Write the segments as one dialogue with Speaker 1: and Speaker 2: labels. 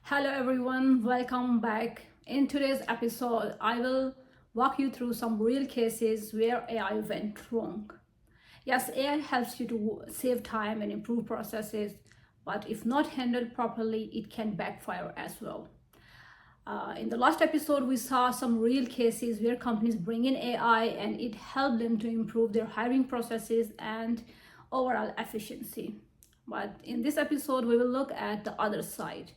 Speaker 1: Hello everyone, welcome back. In today's episode, I will walk you through some real cases where AI went wrong. Yes, AI helps you to save time and improve processes, but if not handled properly, it can backfire as well. In the last episode, we saw some real cases where companies bring in AI and it helped them to improve their hiring processes and overall efficiency. But in this episode, we will look at the other side,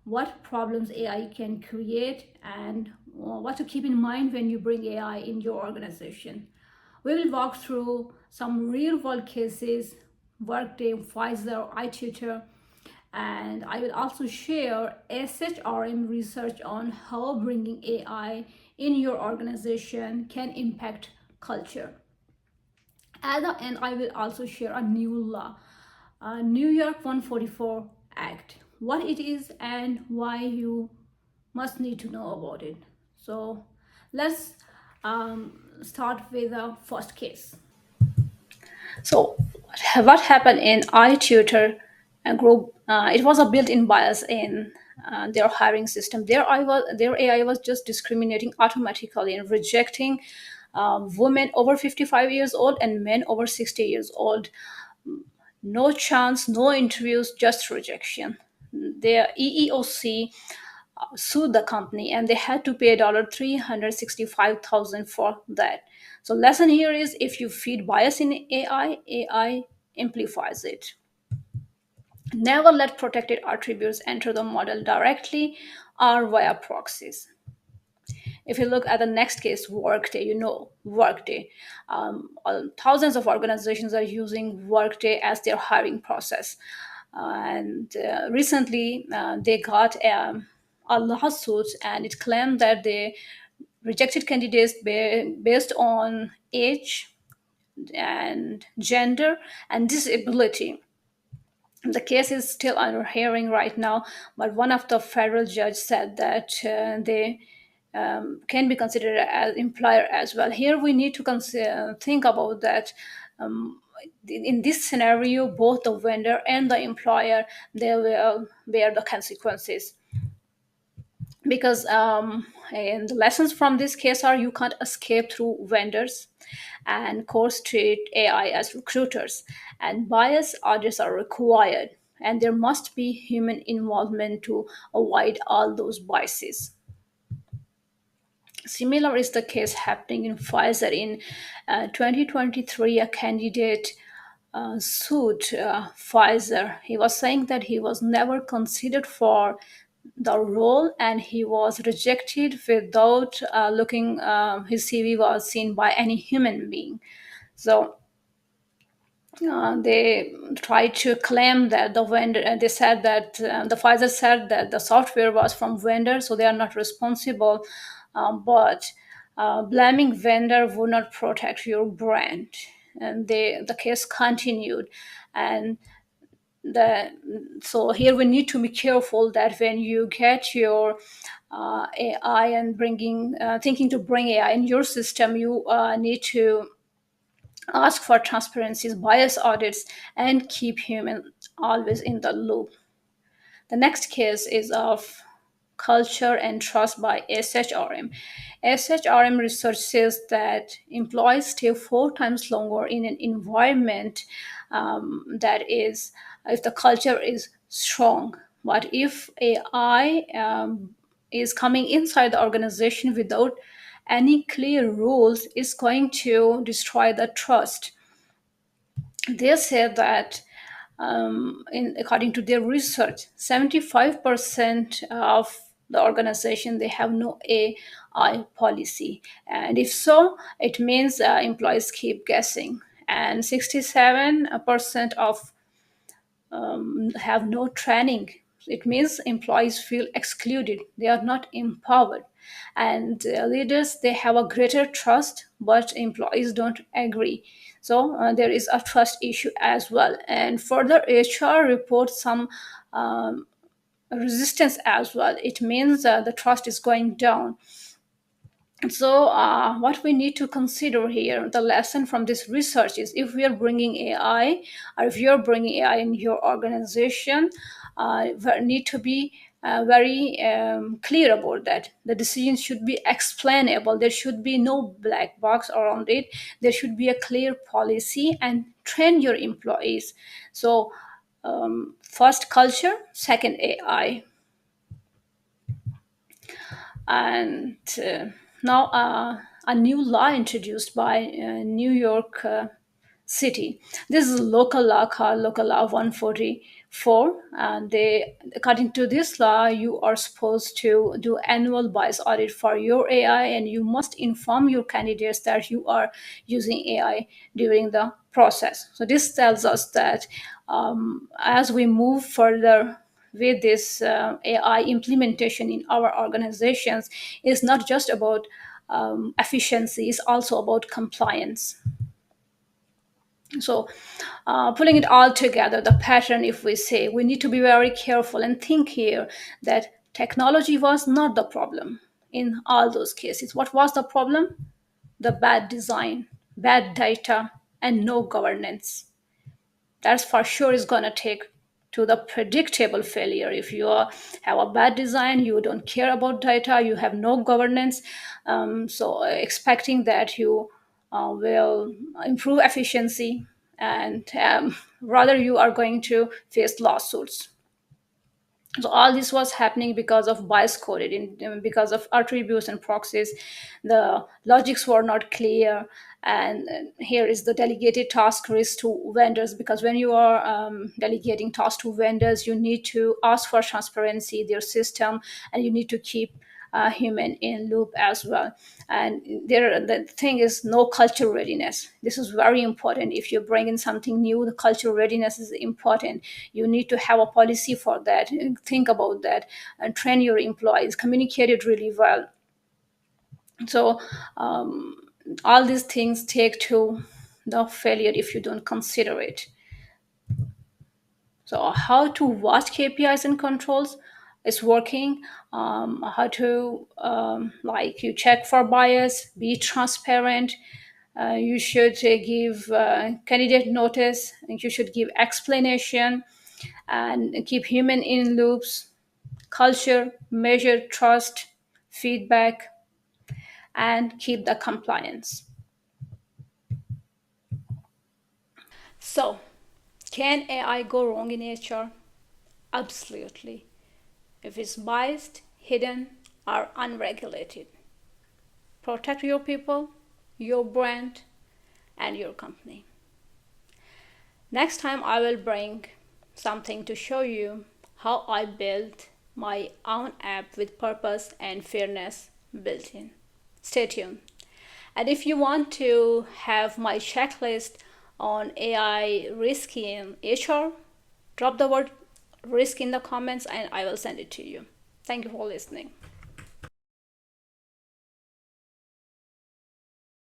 Speaker 1: what problems AI can create, and what to keep in mind when you bring AI in your organization. We will walk through some real world cases, Workday, Pfizer, iTutor, and I will also share SHRM research on how bringing AI in your organization can impact culture. At the end, I will also share a new law, New York 144 Act, what it is and why you must need to know about it. So let's start with the first case. So what happened in iTutor group? It was a built-in bias in their hiring system. Their AI was just discriminating automatically and rejecting women over 55 years old and men over 60 years old. No chance, no interviews, just rejection. Their EEOC sued the company and they had to pay $365,000 for that. So lesson here is, if you feed bias in AI amplifies it. Never let protected attributes enter the model directly or via proxies. If you look at the next case, Workday, Workday. Thousands of organizations are using Workday as their hiring process. And recently, they got a lawsuit, and it claimed that they rejected candidates based on age and gender and disability. The case is still under hearing right now, but one of the federal judge said that they can be considered as employer as well. Here we need to think about that. In this scenario, both the vendor and the employer, they will bear the consequences, because and the lessons from this case are, you can't escape through vendors, and courts treat AI as recruiters, and bias audits are required, and there must be human involvement to avoid all those biases. Similar is the case happening in Pfizer. In 2023, a candidate sued Pfizer. He was saying that he was never considered for the role and he was rejected without looking, his CV was seen by any human being. So they tried to claim that the vendor, they said that the Pfizer said that the software was from vendor, so they are not responsible. But blaming vendor would not protect your brand. And the case continued. And the so here we need to be careful that when you get your AI and bringing thinking to bring AI in your system, you need to ask for transparencies, bias audits, and keep human always in the loop. The next case is of culture and trust by SHRM. SHRM research says that employees stay 4 times longer in an environment that is, if the culture is strong. But if AI is coming inside the organization without any clear rules, is going to destroy the trust. They said that according to their research, 75% of the organization, they have no AI policy, and if so, it means employees keep guessing, and 67% of have no training. It means employees feel excluded, they are not empowered, and leaders, they have a greater trust, but employees don't agree. So there is a trust issue as well, and further HR reports some resistance as well. It means the trust is going down. So what we need to consider here, the lesson from this research is, if we are bringing AI, or if you're bringing AI in your organization, need to be very clear about that. The decisions should be explainable. There should be no black box around it. There should be a clear policy, and train your employees. So first culture, second AI. And now a new law introduced by New York City. This is local law called Local Law 144. And they, according to this law, you are supposed to do annual bias audit for your AI, and you must inform your candidates that you are using AI during the process. So this tells us that as we move further with this AI implementation in our organizations, is not just about efficiency, it's also about compliance. So pulling it all together, the pattern, if we say, we need to be very careful and think here that technology was not the problem in all those cases. What was the problem? The bad design, bad data, and no governance. That's for sure is going to take to the predictable failure. If you have a bad design, you don't care about data, you have no governance, so expecting that you will improve efficiency, and rather you are going to face lawsuits. So all this was happening because of bias coded because of attributes and proxies. The logics were not clear. And here is the delegated task risk to vendors, because when you are delegating tasks to vendors, you need to ask for transparency their system, and you need to keep human in loop as well. And there, the thing is no culture readiness. This is very important. If you bring in something new, the culture readiness is important. You need to have a policy for that. Think about that, and train your employees, communicate it really well. So all these things take to the failure if you don't consider it. So how to watch KPIs and controls is working. How to like you check for bias, be transparent. You should give candidate notice, and you should give explanation, and keep human in loops. Culture, measure trust, feedback, and keep the compliance. So, can AI go wrong in HR? Absolutely. If it's biased, hidden, or unregulated. Protect your people, your brand, and your company. Next time, I will bring something to show you how I built my own app with purpose and fairness built in. Stay tuned. And if you want to have my checklist on AI risk in HR, drop the word risk in the comments and I will send it to you. Thank you for listening.